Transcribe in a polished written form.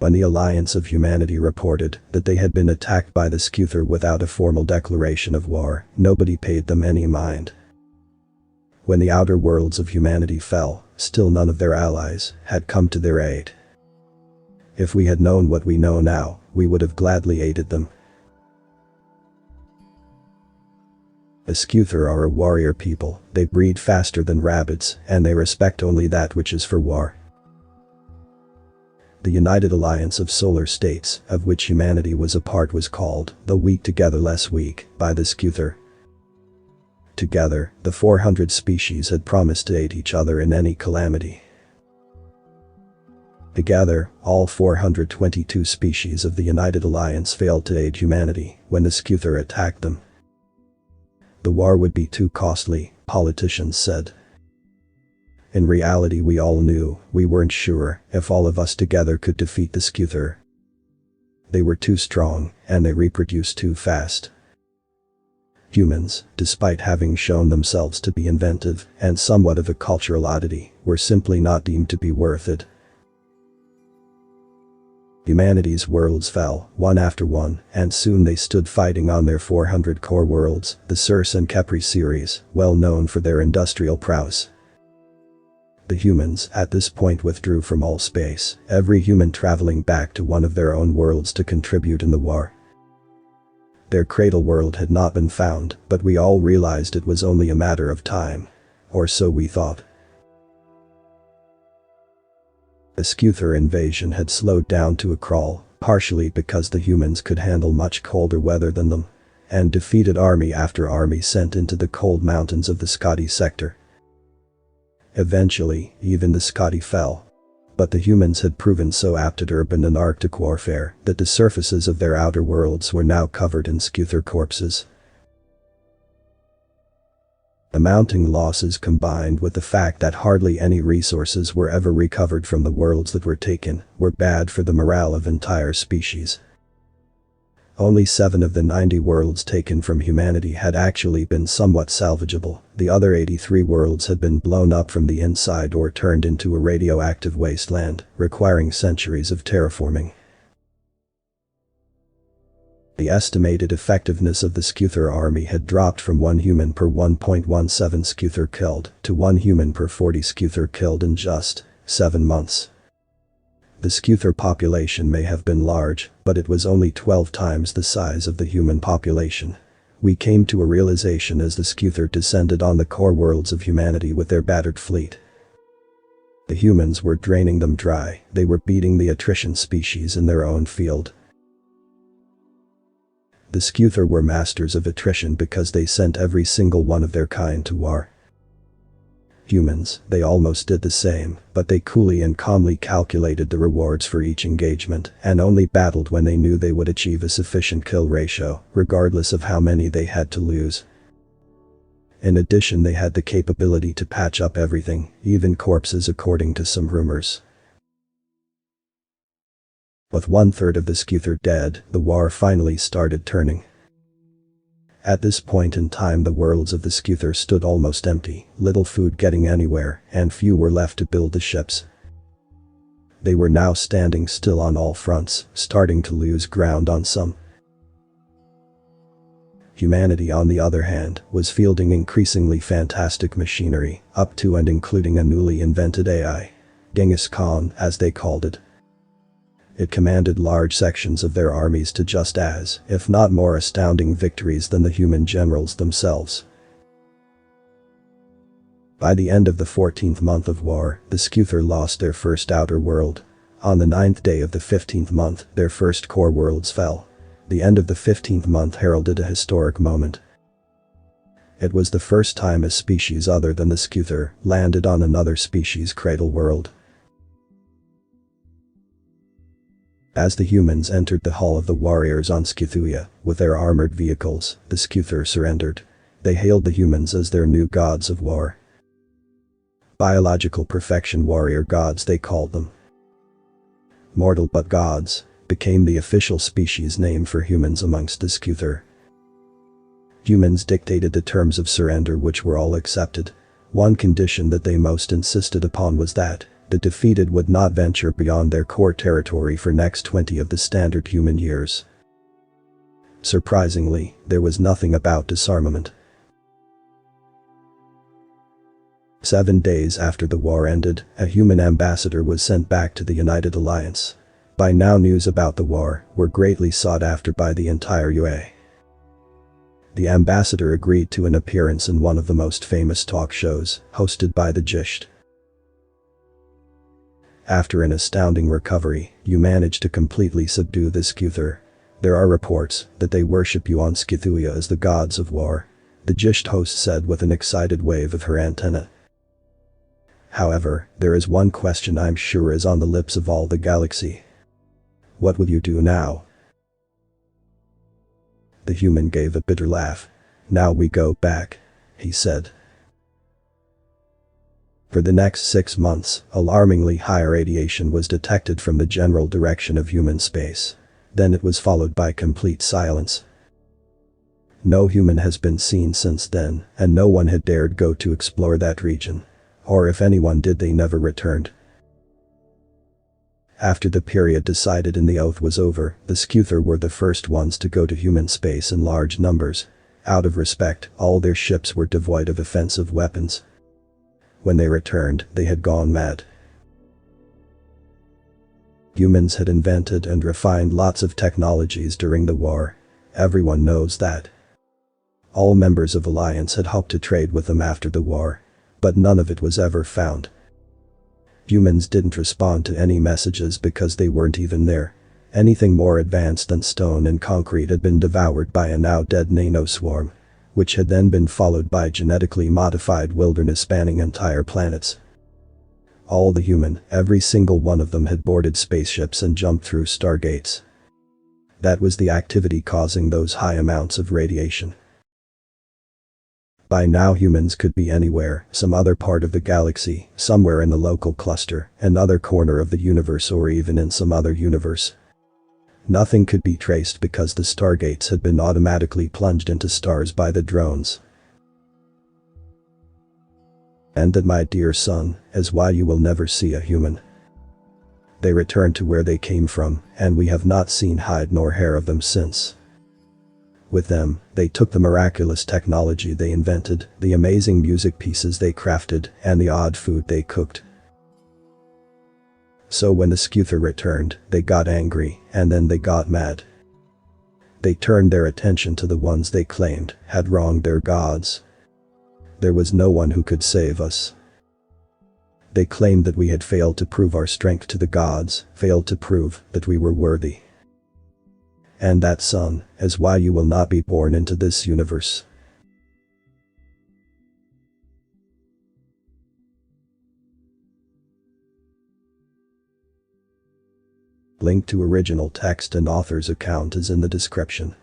When the Alliance of Humanity reported that they had been attacked by the Skutter without a formal declaration of war, nobody paid them any mind. When the outer worlds of humanity fell, still none of their allies had come to their aid. If we had known what we know now, we would have gladly aided them. The Skutter are a warrior people, they breed faster than rabbits, and they respect only that which is for war. The United Alliance of Solar States, of which humanity was a part, was called, the weak together less weak, by the Skutter. Together, the 400 species had promised to aid each other in any calamity. Together, all 422 species of the United Alliance failed to aid humanity when the Skutter attacked them. The war would be too costly, politicians said. In reality, we all knew, we weren't sure if all of us together could defeat the Skutter. They were too strong, and they reproduced too fast. Humans, despite having shown themselves to be inventive and somewhat of a cultural oddity, were simply not deemed to be worth it. Humanity's worlds fell, one after one, and soon they stood fighting on their 400 core worlds, the Circe and Kepri series, well known for their industrial prowess. The humans, at this point, withdrew from all space, every human traveling back to one of their own worlds to contribute in the war. Their cradle world had not been found, but we all realized it was only a matter of time. Or so we thought. The Skutter invasion had slowed down to a crawl, partially because the humans could handle much colder weather than them, and defeated army after army sent into the cold mountains of the Scotty sector. Eventually, even the Scotty fell. But the humans had proven so apt at urban and Arctic warfare that the surfaces of their outer worlds were now covered in Skutter corpses. The mounting losses, combined with the fact that hardly any resources were ever recovered from the worlds that were taken, were bad for the morale of entire species. Only 7 of the 90 worlds taken from humanity had actually been somewhat salvageable, the other 83 worlds had been blown up from the inside or turned into a radioactive wasteland, requiring centuries of terraforming. The estimated effectiveness of the Skutter army had dropped from 1 human per 1.17 Skutter killed to 1 human per 40 Skutter killed in just 7 months. The Skutter population may have been large, but it was only 12 times the size of the human population. We came to a realization as the Skutter descended on the core worlds of humanity with their battered fleet. The humans were draining them dry, they were beating the attrition species in their own field. The Skutter were masters of attrition because they sent every single one of their kind to war. Humans, they almost did the same, but they coolly and calmly calculated the rewards for each engagement and only battled when they knew they would achieve a sufficient kill ratio, regardless of how many they had to lose. In addition, they had the capability to patch up everything, even corpses, according to some rumors. With 1/3 of the Skutter dead, the war finally started turning. At this point in time, the worlds of the Skutter stood almost empty, little food getting anywhere, and few were left to build the ships. They were now standing still on all fronts, starting to lose ground on some. Humanity, on the other hand, was fielding increasingly fantastic machinery, up to and including a newly invented AI. Genghis Khan, as they called it. It commanded large sections of their armies to just as, if not more, astounding victories than the human generals themselves. By the end of the 14th month of war, the Skutter lost their first outer world. On the 9th day of the 15th month, their first core worlds fell. The end of the 15th month heralded a historic moment. It was the first time a species other than the Skutter landed on another species' cradle world. As the humans entered the Hall of the Warriors on Scythia with their armored vehicles, the Skutter surrendered. They hailed the humans as their new gods of war. Biological perfection warrior gods, they called them. Mortal but gods became the official species name for humans amongst the Skutter. Humans dictated the terms of surrender, which were all accepted. One condition that they most insisted upon was that The defeated would not venture beyond their core territory for next 20 of the standard human years. Surprisingly, there was nothing about disarmament. 7 days after the war ended, a human ambassador was sent back to the United Alliance. By now news about the war were greatly sought after by the entire UA. The ambassador agreed to an appearance in one of the most famous talk shows, hosted by the Gisht. After an astounding recovery, you managed to completely subdue the Skutter. There are reports that they worship you on Scythuia as the gods of war, the Gisht host said with an excited wave of her antenna. However, there is one question I'm sure is on the lips of all the galaxy. What will you do now? The human gave a bitter laugh. Now we go back, he said. For the next 6 months, alarmingly high radiation was detected from the general direction of human space. Then it was followed by complete silence. No human has been seen since then, and no one had dared go to explore that region. Or if anyone did, they never returned. After the period decided in the oath was over, the Skutter were the first ones to go to human space in large numbers. Out of respect, all their ships were devoid of offensive weapons. When they returned, they had gone mad. Humans had invented and refined lots of technologies during the war. Everyone knows that. All members of Alliance had hoped to trade with them after the war. But none of it was ever found. Humans didn't respond to any messages because they weren't even there. Anything more advanced than stone and concrete had been devoured by a now dead nanoswarm, which had then been followed by genetically modified wilderness spanning entire planets. All the human, every single one of them had boarded spaceships and jumped through stargates. That was the activity causing those high amounts of radiation. By now humans could be anywhere, some other part of the galaxy, somewhere in the local cluster, another corner of the universe, or even in some other universe. Nothing could be traced because the stargates had been automatically plunged into stars by the drones. And that, my dear son, is why you will never see a human. They returned to where they came from, and we have not seen hide nor hair of them since. With them, they took the miraculous technology they invented, the amazing music pieces they crafted, and the odd food they cooked. So when the Skutter returned, they got angry, and then they got mad. They turned their attention to the ones they claimed had wronged their gods. There was no one who could save us. They claimed that we had failed to prove our strength to the gods, failed to prove that we were worthy. And that, son, is why you will not be born into this universe. Link to original text and author's account is in the description.